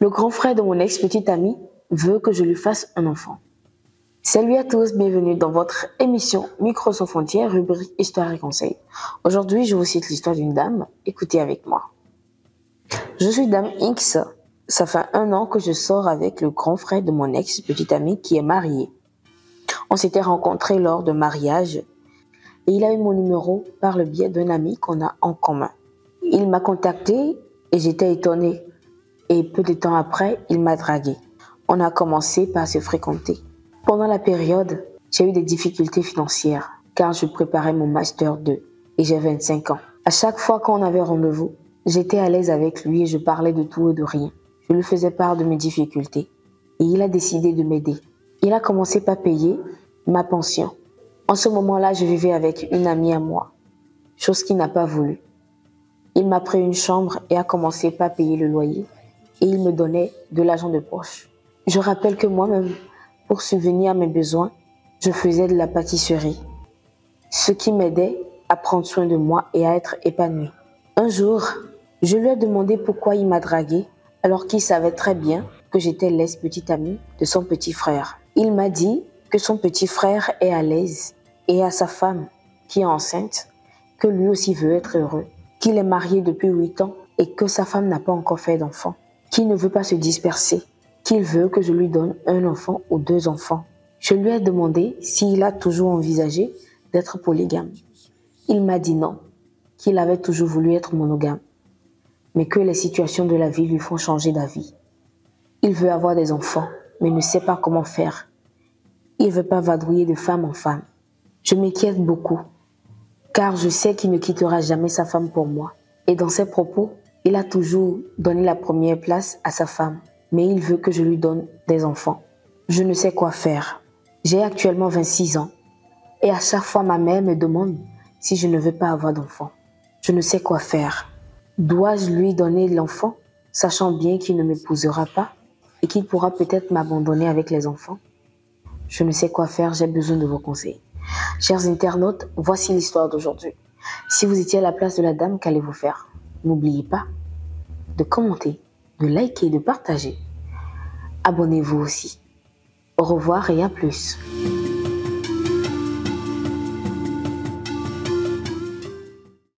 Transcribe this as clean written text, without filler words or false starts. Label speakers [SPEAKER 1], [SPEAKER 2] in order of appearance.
[SPEAKER 1] Le grand frère de mon ex-petite amie veut que je lui fasse un enfant. Salut à tous, bienvenue dans votre émission Micro sans frontières, rubrique Histoire et conseils. Aujourd'hui, je vous cite l'histoire d'une dame. Écoutez avec moi. Je suis Dame X. Ça fait 1 an que je sors avec le grand frère de mon ex-petite amie qui est marié. On s'était rencontrés lors de mariage et il a eu mon numéro par le biais d'un ami qu'on a en commun. Il m'a contacté et j'étais étonnée. Et peu de temps après, il m'a draguée. On a commencé par se fréquenter. Pendant la période, j'ai eu des difficultés financières car je préparais mon Master 2 et j'ai 25 ans. À chaque fois qu'on avait rendez-vous, j'étais à l'aise avec lui et je parlais de tout et de rien. Je lui faisais part de mes difficultés et il a décidé de m'aider. Il a commencé par payer ma pension. En ce moment-là, je vivais avec une amie à moi, chose qu'il n'a pas voulu. Il m'a pris une chambre et a commencé par payer le loyer et il me donnait de l'argent de poche. Je rappelle que moi-même, pour subvenir à mes besoins, je faisais de la pâtisserie, ce qui m'aidait à prendre soin de moi et à être épanouie. Un jour, je lui ai demandé pourquoi il m'a draguée alors qu'il savait très bien que j'étais l'ex-petite amie de son petit frère. Il m'a dit que son petit frère est à l'aise et à sa femme qui est enceinte, que lui aussi veut être heureux, qu'il est marié depuis 8 ans et que sa femme n'a pas encore fait d'enfant, qu'il ne veut pas se disperser, qu'il veut que je lui donne un enfant ou 2 enfants. Je lui ai demandé s'il a toujours envisagé d'être polygame. Il m'a dit non, qu'il avait toujours voulu être monogame, mais que les situations de la vie lui font changer d'avis. Il veut avoir des enfants, mais ne sait pas comment faire. Il ne veut pas vadrouiller de femme en femme. Je m'inquiète beaucoup, car je sais qu'il ne quittera jamais sa femme pour moi. Et dans ses propos, il a toujours donné la première place à sa femme, mais il veut que je lui donne des enfants. Je ne sais quoi faire. J'ai actuellement 26 ans et à chaque fois ma mère me demande si je ne veux pas avoir d'enfant. Je ne sais quoi faire. Dois-je lui donner l'enfant, sachant bien qu'il ne m'épousera pas et qu'il pourra peut-être m'abandonner avec les enfants? Je ne sais quoi faire, j'ai besoin de vos conseils. Chers internautes, voici l'histoire d'aujourd'hui. Si vous étiez à la place de la dame, qu'allez-vous faire? N'oubliez pas de commenter, de liker, de partager. Abonnez-vous aussi. Au revoir et à plus.